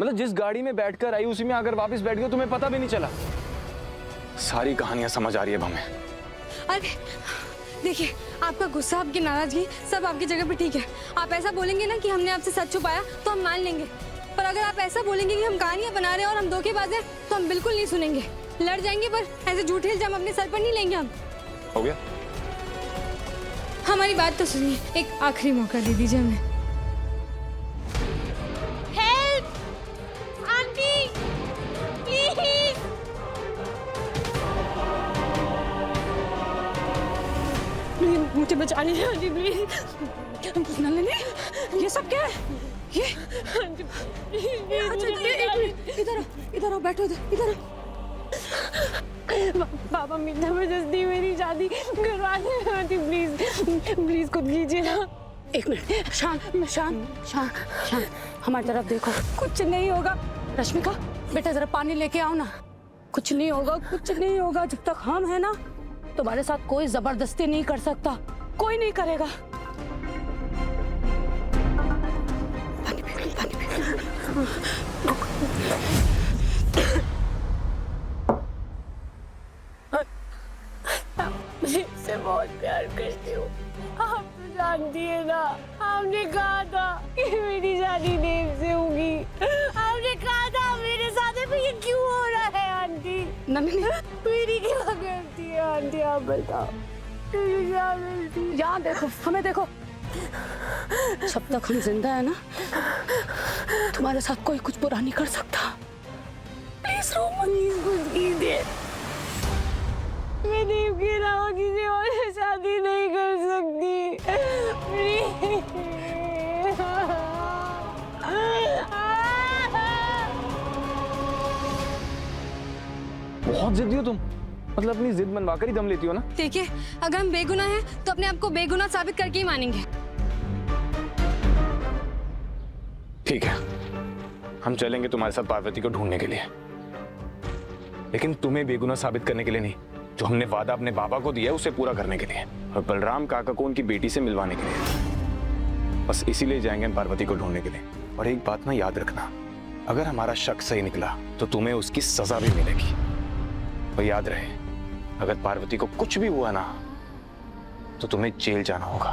मतलब जिस गाड़ी में बैठकर आई उसी में आकर वापस बैठ गए, तुम्हें पता भी नहीं चला। सारी कहानियां समझ आ रही है अब हमें। अरे देखिए, आपका गुस्सा, आपकी नाराजगी सब आपकी जगह पे ठीक है। आप ऐसा बोलेंगे ना कि हमने आपसे सच छुपाया तो हम मान लेंगे, पर अगर आप ऐसा बोलेंगे कि हम कहानियां बना रहे हैं और हम धोखेबाज हैं तो हम बिल्कुल नहीं सुनेंगे। लड़ जाएंगे, पर ऐसे झूठे इल्जाम अपने सर पर नहीं लेंगे हम। हो गया? हमारी बात तो सुनिए, एक आखिरी मौका दे दीजिए हमें। हेल्प! आंटी! प्लीज! मुझे बचा लीजिए आंटी प्लीज। नलिनी, ये सब क्या है? ये इधर आओ, बैठो इधर आओ। पापा जबरदस्ती मेरी शादी करवा दे आंटी, प्लीज खुद कीजिए ना। एक मिनट, शांत हमारी तरफ देखो। कुछ नहीं होगा। रश्मिका बेटा जरा पानी लेके आओ ना। कुछ नहीं होगा। जब तक हम है ना, तुम्हारे साथ कोई जबरदस्ती नहीं कर सकता, कोई नहीं करेगा। पानी पी। मुझसे बहुत प्यार करती हूँ, आप तो जानती है ना। आपने कहा था कि मेरी शादी देव से होगी, आपने कहा था मेरे साथ है, ये क्यों हो नलिनी मेरी क्या गलती है आंटी, आप बताओ मेरी क्या गलती? यहाँ देखो, हमें देखो। जब तक हम जिंदा है ना, तुम्हारे साथ कोई कुछ बुरा नहीं कर सकता। प्लीज रो मत। कुछ कीजिए, मैं देव के अलावा किसी और से शादी नहीं कर सकती। बहुत जिद्दी हो तुम, मतलब अपनी जिद मनवाकर ही दम लेती हो ना। देखिए, अगर हम बेगुनाह हैं तो अपने आप को बेगुनाह साबित करके ही मानेंगे। ठीक है, हम चलेंगे तुम्हारे साथ पार्वती को ढूंढने के लिए, लेकिन तुम्हें बेगुनाह साबित करने के लिए नहीं, जो हमने वादा अपने बाबा को दिया है उसे पूरा करने के लिए, और बलराम काका को उनकी बेटी से मिलवाने के लिए। बस इसीलिए जाएंगे हम पार्वती को ढूंढने के लिए। और एक बात ना याद रखना, अगर हमारा शक सही निकला तो तुम्हें उसकी सजा भी मिलेगी। और याद रहे, अगर पार्वती को कुछ भी हुआ ना तो तुम्हें जेल जाना होगा।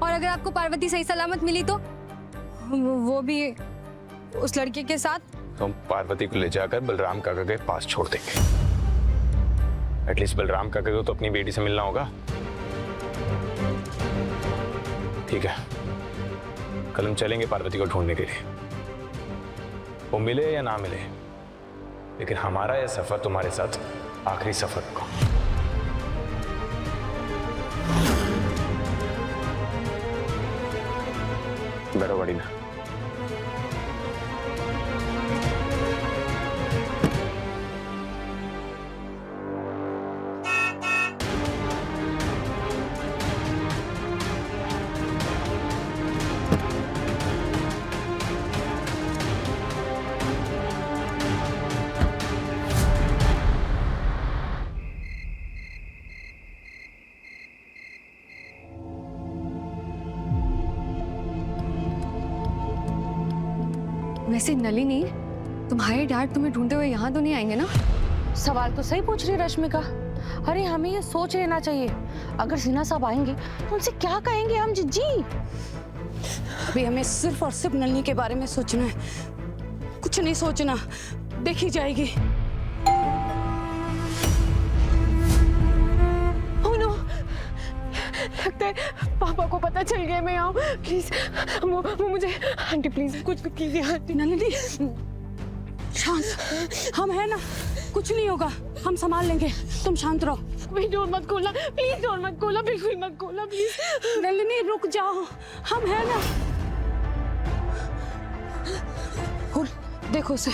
और अगर आपको पार्वती सही सलामत मिली तो वो भी उस लड़के के साथ, तो हम पार्वती को ले जाकर बलराम काका के पास छोड़ देंगे। एटलीस्ट बलराम काका को तो अपनी बेटी से मिलना होगा। ठीक है, कल हम चलेंगे पार्वती को ढूंढने के लिए। वो मिले या ना मिले, लेकिन हमारा यह सफर तुम्हारे साथ आखिरी सफर होगा। बैठो गाड़ी में। वैसे नलिनी, तुम्हारे डैड तुम्हें ढूंढते हुए यहाँ तो नहीं आएंगे ना? सवाल तो सही पूछ रही रश्मि का। अरे हमें ये सोच लेना चाहिए, अगर सिन्हा साहब आएंगे तो उनसे क्या कहेंगे हम जिज्जी? अभी हमें सिर्फ और सिर्फ नलिनी के बारे में सोचना है, कुछ नहीं सोचना, देखी जाएगी। Oh no! लगता है पापा को पता चल गया मैं आऊँ। प्लीज वो मुझे, आंटी प्लीज कुछ कीजिए आंटी। नलिनी शांत, हम है ना, कुछ नहीं होगा, हम संभाल लेंगे, तुम शांत रहो। प्लीज डोर मत खोलना, प्लीज डोर मत खोलना, बिल्कुल मत खोलना प्लीज। नलिनी रुक जाओ, हम है ना। देखो उसे,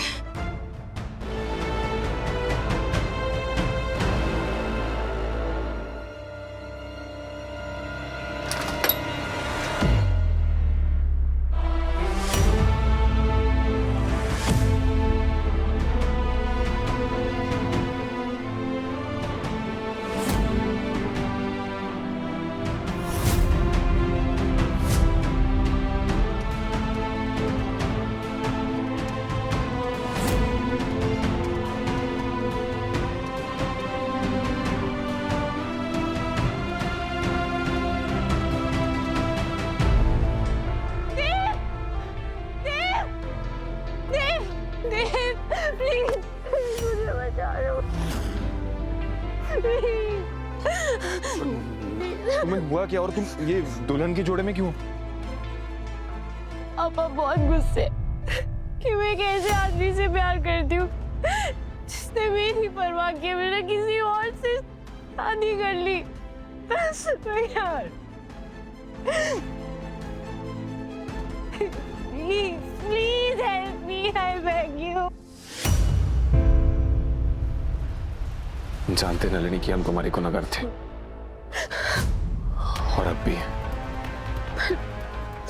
तुम्हें हुआ क्या, और तुम ये दुल्हन के जोड़े में क्यों? पापा बहुत गुस्से कि मैं कैसे आदमी से प्यार करती हूँ जिसने मेरी परवाह किए बिना किसी और से शादी कर ली। यार please help me, I beg you. जानते नलिनी कि हम तुम्हारी गुनहगार थे, और अब भी।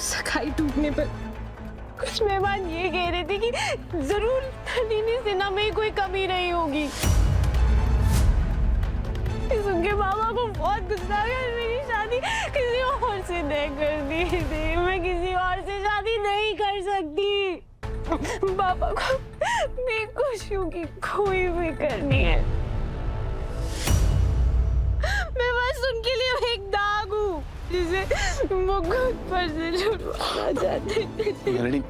सगाई टूटने पर कुछ मेहमान ये कह रहे थे कि जरूर नलिनी सिन्हा में कोई कमी रही होगी। उनके बाबा को बहुत गुस्सा आ गया, मेरी शादी किसी और से तय कर दी थी। मैं किसी और से शादी नहीं कर सकती। पापा को मेरी खुशियों की कोई फिक्र नहीं है। मैं बस उनके लिए एक दाग हूँ जिसे वो खुद पर से छुड़वाना चाहते थे। नलिनी,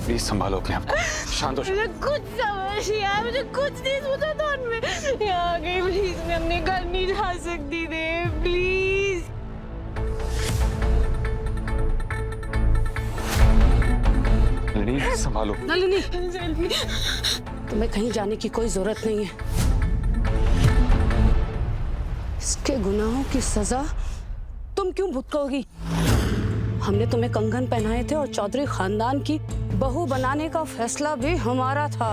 प्लीज संभालो अपने आप को, शांत हो। मुझे कुछ समझ नहीं आया, मुझे कुछ नहीं सोचा था उनमें। यहाँ आ गई, प्लीज मैं अपने घर नहीं जा सकती देव, प्लीज। नलिनी संभालो। नलिनी, तुम्हें कहीं जाने की कोई जरूरत नहीं है। इसके गुनाहों की सजा तुम क्यों भुगतोगी? हमने तुम्हें कंगन पहनाए थे और चौधरी खानदान की बहू बनाने का फैसला भी हमारा था।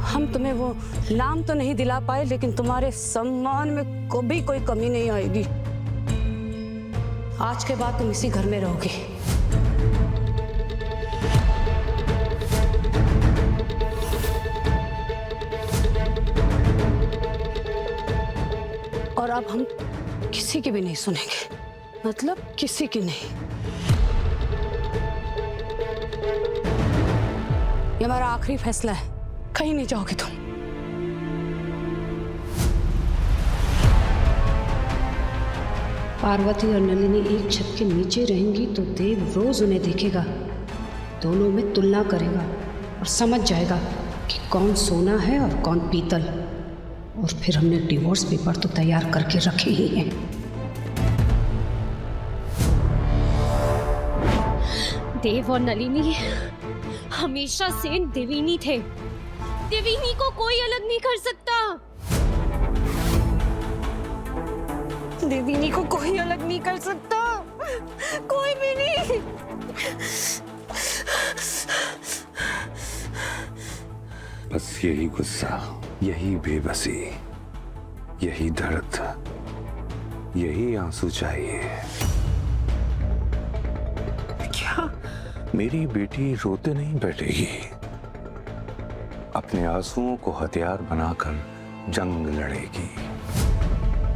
हम तुम्हें वो नाम तो नहीं दिला पाए, लेकिन तुम्हारे सम्मान में कभी कोई कमी नहीं आएगी। आज के बाद तुम इसी घर में रहोगी। और अब हम किसी की भी नहीं सुनेंगे, मतलब किसी की नहीं। ये हमारा आखिरी फैसला है, कहीं नहीं जाओगे तुम। पार्वती और नलिनी एक छत के नीचे रहेंगी तो देव रोज उन्हें देखेगा, दोनों में तुलना करेगा और समझ जाएगा कि कौन सोना है और कौन पीतल। और फिर हमने डिवोर्स पेपर तो तैयार करके रखे ही हैं। देव और नलिनी हमेशा से देवीनी थे। देवीनी को कोई अलग नहीं कर सकता। देवीनी को कोई अलग नहीं कर सकता, कोई भी नहीं। बस यही गुस्सा, यही बेबसी, यही दर्द, यही आंसू चाहिए। क्या? मेरी बेटी रोते नहीं बैठेगी, अपने आंसुओं को हथियार बनाकर जंग लड़ेगी।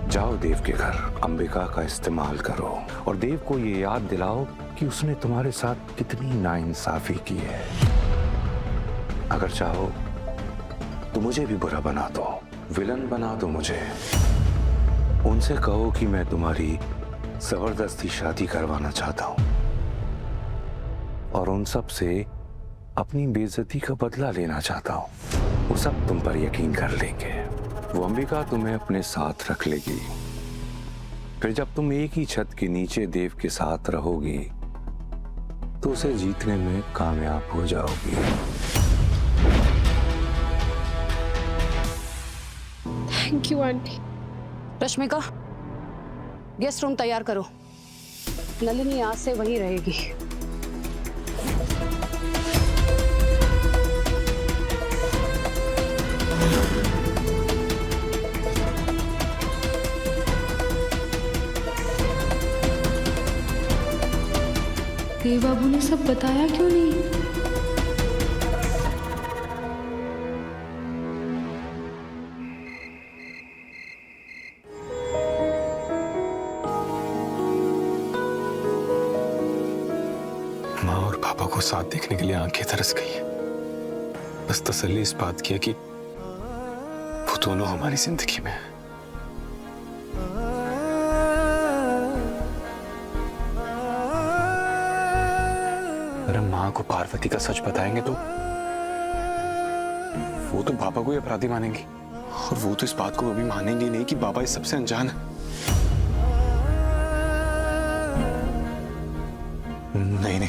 जाओ देव के घर, अंबिका का इस्तेमाल करो और देव को ये याद दिलाओ कि उसने तुम्हारे साथ कितनी नाइंसाफी की है। अगर चाहो तो मुझे भी बुरा बना दो, विलन बना दो मुझे। उनसे कहो कि मैं तुम्हारी जबरदस्ती शादी करवाना चाहता हूं और उन सब से अपनी बेइज्जती का बदला लेना चाहता हूं। वो सब तुम पर यकीन कर लेंगे। वो अंबिका तुम्हें अपने साथ रख लेगी। फिर जब तुम एक ही छत के नीचे देव के साथ रहोगी तो उसे जीतने में कामयाब हो जाओगी। Thank you aunty. Rashmika, guest room तैयार करो। नलिनी आज से वहीं रहेगी। देव बाबू ने सब बताया क्यों नहीं? माँ और पापा को साथ देखने के लिए आंखें तरस गई हैं। बस तसल्ली इस बात की है कि वो दोनों हमारी जिंदगी में हैं। अगर हम माँ को पार्वती का सच बताएंगे तो वो तो पापा को ही अपराधी मानेंगी और वो तो इस बात को कभी मानेंगे नहीं कि बाबा इस सबसे अनजान है। नहीं नहीं,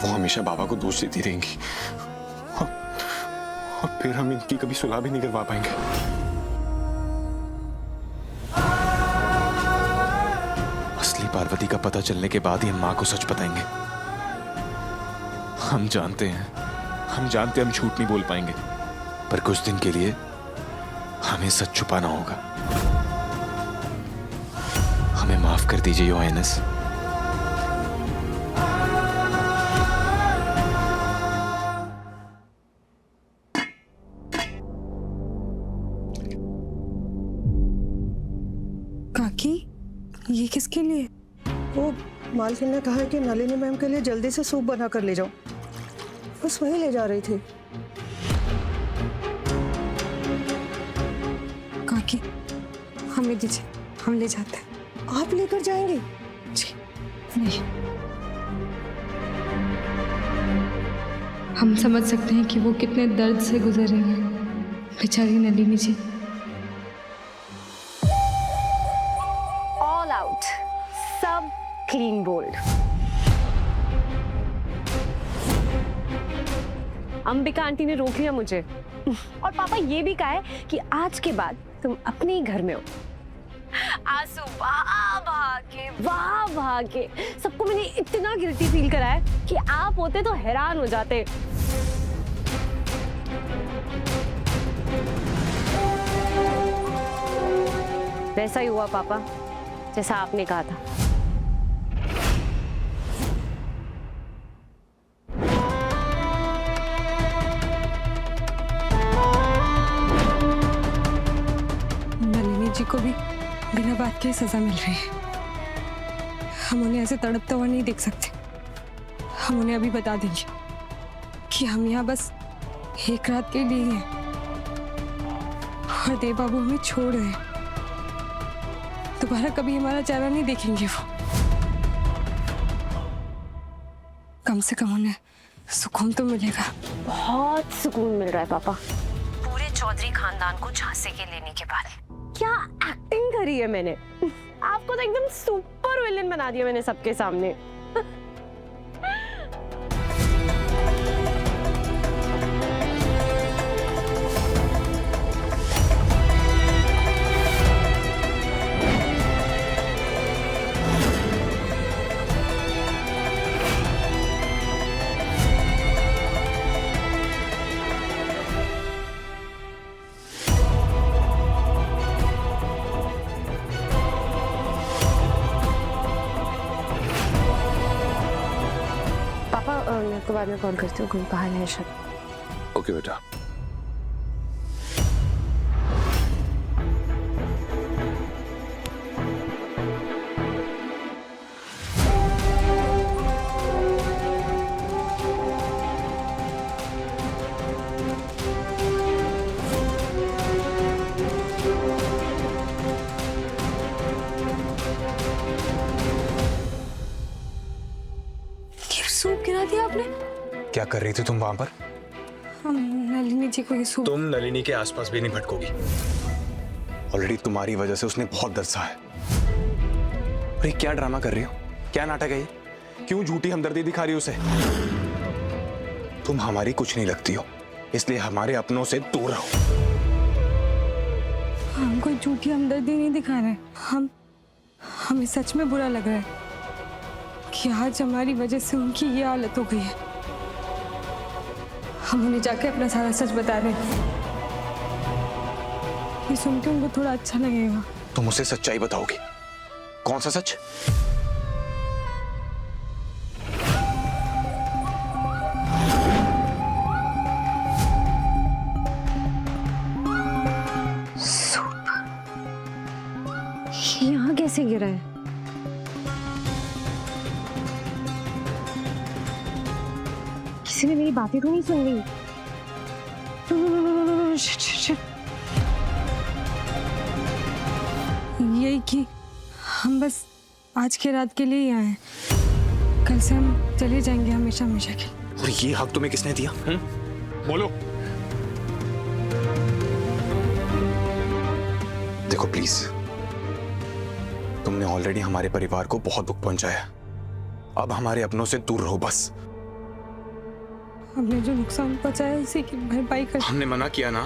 वो हमेशा बाबा को दोष देती रहेंगी और फिर हम इनकी कभी सुलह भी नहीं करवा पाएंगे। असली पार्वती का पता चलने के बाद ही हम माँ को सच बताएंगे। हम जानते हैं हम झूठ नहीं बोल पाएंगे, पर कुछ दिन के लिए हमें सच छुपाना होगा। हमें माफ कर दीजिए योर हाइनेस। काकी, ये किसके लिए? वो मालकिन ने कहा है कि नलिनी मैम के लिए जल्दी से सूप बना कर ले जाओ। बस वही ले जा रही थी। काकी, हमें दीजिए, हम ले जाते हैं। आप लेकर जाएंगे? जी नहीं। हम समझ सकते हैं कि वो कितने दर्द से गुजर रही हैं, बेचारी नलिनी जी। ऑल आउट, सब क्लीन बोल्ड। अंबिका आंटी ने रोक लिया मुझे और पापा ये भी कहा है कि आज के बाद तुम अपने ही घर में हो। आंसू वाह के सबको मैंने इतना गिल्टी फील कराया कि आप होते तो हैरान हो जाते। वैसा ही हुआ पापा, जैसा आपने कहा था। नलिनी जी को भी बिना बात के सजा मिल रही है। हम उन्हें ऐसे तड़पता हुआ नहीं देख सकते। हम उन्हें अभी बता देंगे कि हम यहाँ बस एक रात के लिए हैं और देव बाबू हमें छोड़ रहे हैं। दोबारा कभी हमारा चेहरा नहीं देखेंगे वो। कम से कम उन्हें सुकून तो मिलेगा। बहुत सुकून मिल रहा है पापा, पूरे चौधरी खानदान को झांसे के लेने के बाद। क्या एक्टिंग करी है मैंने, आपको तो एकदम सुपर विलेन बना दिया मैंने सबके सामने। मैं आपको बाद में कॉल करती हूँ, कोई बाहर है शायद। ओके बेटा। सूप गिरा दिया आपने। क्या कर रही थी तुम वहां पर? हम नलिनी जी को ये सूप। तुम नलिनी के आसपास भी नहीं भटकोगी। ऑलरेडी तुम्हारी वजह से उसने बहुत दर्द सहा है। अरे क्या ड्रामा कर रही हो, क्या नाटक है ये? क्यों झूठी हमदर्दी दिखा रही हो उसे? तुम हमारी कुछ नहीं लगती हो, इसलिए हमारे अपनों से दूर रहो। हम कोई झूठी हमदर्दी नहीं दिखा रहे। हमें सच में बुरा लग रहा है कि आज हमारी वजह से उनकी ये हालत हो गई है। हम उन्हें जाके अपना सारा सच बता रहे हैं। ये सुन के उनको थोड़ा अच्छा लगेगा। तुम उसे सच्चाई बताओगी? कौन सा सच? सूप यहाँ कैसे गिरा है? किसी ने मेरी बातें तो नहीं सुन ली? यही कि हम बस आज के रात के लिए ही आए हैं। कल से हम चले जाएंगे हमेशा हमेशा के। और ये हक तुम्हें किसने दिया? बोलो। देखो प्लीज, तुमने ऑलरेडी हमारे परिवार को बहुत दुख पहुंचाया। अब हमारे अपनों से दूर रहो बस। हमने जो नुकसान पहुंचाया इसी की भरपाई कर। हमने मना किया ना।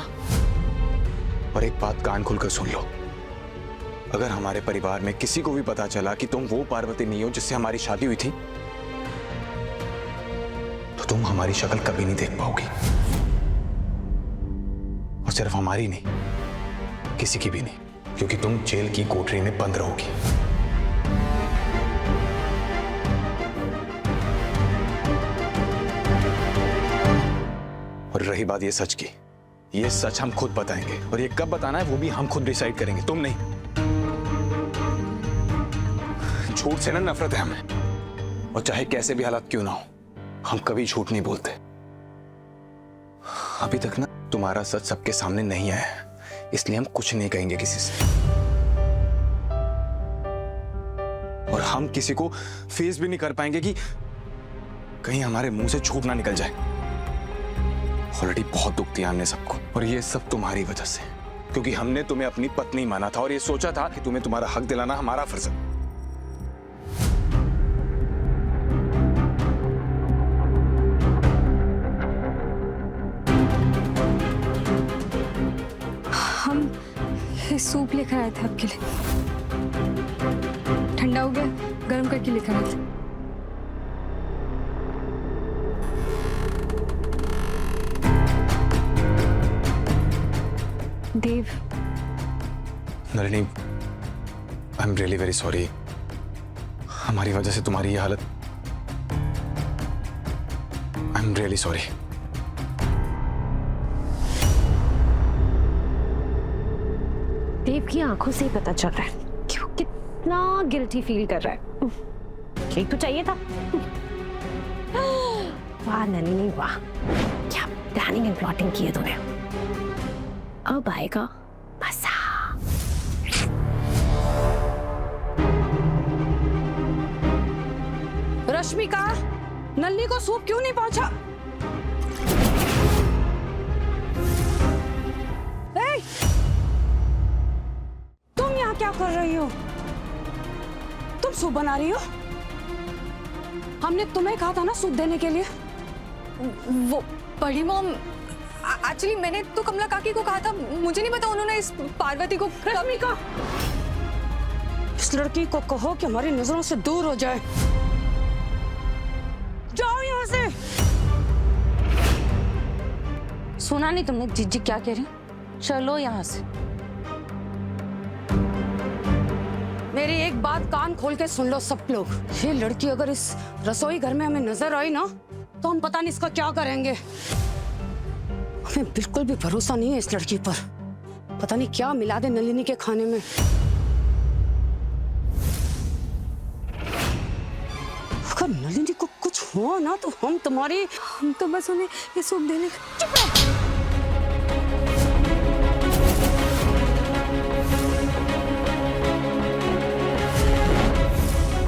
और एक बात कान खुलकर सुन लो, अगर हमारे परिवार में किसी को भी पता चला कि तुम वो पार्वती नहीं हो जिससे हमारी शादी हुई थी, तो तुम हमारी शक्ल कभी नहीं देख पाओगी। और सिर्फ हमारी नहीं, किसी की भी नहीं, क्योंकि तुम जेल की कोठरी में बंद रहोगी। और रही बात ये सच की, ये सच हम खुद बताएंगे, और ये कब बताना है वो भी हम खुद डिसाइड करेंगे, तुम नहीं। झूठ से ना नफरत है हमें, और चाहे कैसे भी हालात क्यों ना हो, हम कभी झूठ नहीं बोलते। अभी तक ना तुम्हारा सच सबके सामने नहीं आया है, इसलिए हम कुछ नहीं कहेंगे किसी से। और हम किसी को फेस भी नहीं कर पाएंगे कि कहीं हमारे मुंह से झूठ ना निकल जाए। ऑलरेडी बहुत दुख दिया हमने सबको, और ये सब तुम्हारी वजह से, क्योंकि हमने तुम्हें अपनी पत्नी माना था और ये सोचा था कि तुम्हें तुम्हारा हक दिलाना हमारा फर्ज है। हम ये सूप लेकर आए थे आपके लिए, ठंडा हो गया, गर्म करके लेकर आए थे। Dev, Nalini, I am really very sorry. हमारी वजह से तुम्हारी ये हालत, I am really sorry. Dev की आंखों से ही पता चल रहा है कि वो कितना गिल्टी फील कर रहा है। यही तो चाहिए था। वाह नलिनी वाह, क्या प्लानिंग एंड प्लॉटिंग की है तूने। अब आएगा मजा। रश्मिका, नलिनी को सूप क्यों नहीं पहुंचा? तुम यहाँ क्या कर रही हो? तुम सूप बना रही हो? हमने तुम्हें कहा था ना सूप देने के लिए। वो बड़ी मॉम, एक्चुअली मैंने तो कमला काकी को कहा था, मुझे नहीं पता उन्होंने इस पार्वती को। रश्मिका, इस लड़की को कहो कि हमारी नजरों से दूर हो जाए। जाओ यहाँ से। सुना नहीं तुमने जीजी क्या कह रही? चलो यहाँ से। मेरी एक बात कान खोल के सुन लो सब लोग। ये लड़की अगर इस रसोई घर में हमें नजर आई ना, तो हम पता नहीं इसका क्या करेंगे। हमें बिल्कुल भी भरोसा नहीं है इस लड़की पर। पता नहीं क्या मिला दे नलिनी के खाने में। अगर नलिनी को कुछ हुआ ना तो हम तो बस उन्हें ये सूप देने। चुप रहो।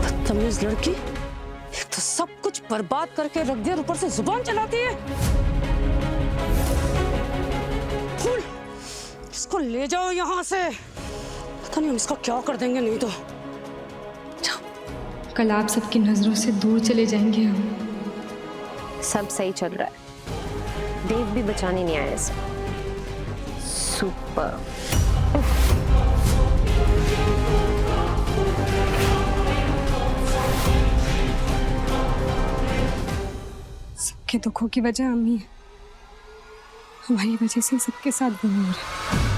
बदतमीज लड़की, एक तो सब कुछ बर्बाद करके रख दिया, ऊपर से जुबान चलाती है। फूल, इसको ले जाओ यहाँ से। पता नहीं हम इसका क्या कर देंगे नहीं तो। कल आप सबकी नजरों से दूर चले जाएंगे हम। सब सही चल रहा है, देव भी बचाने नहीं आया इसे। सुपर। सबके दुखों की वजह हम ही है, हमारी वजह से सबके साथ बुरा हो रहा है।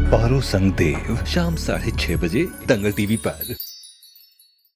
पारो संग देव शाम 6:30 बजे दंगल टीवी पर।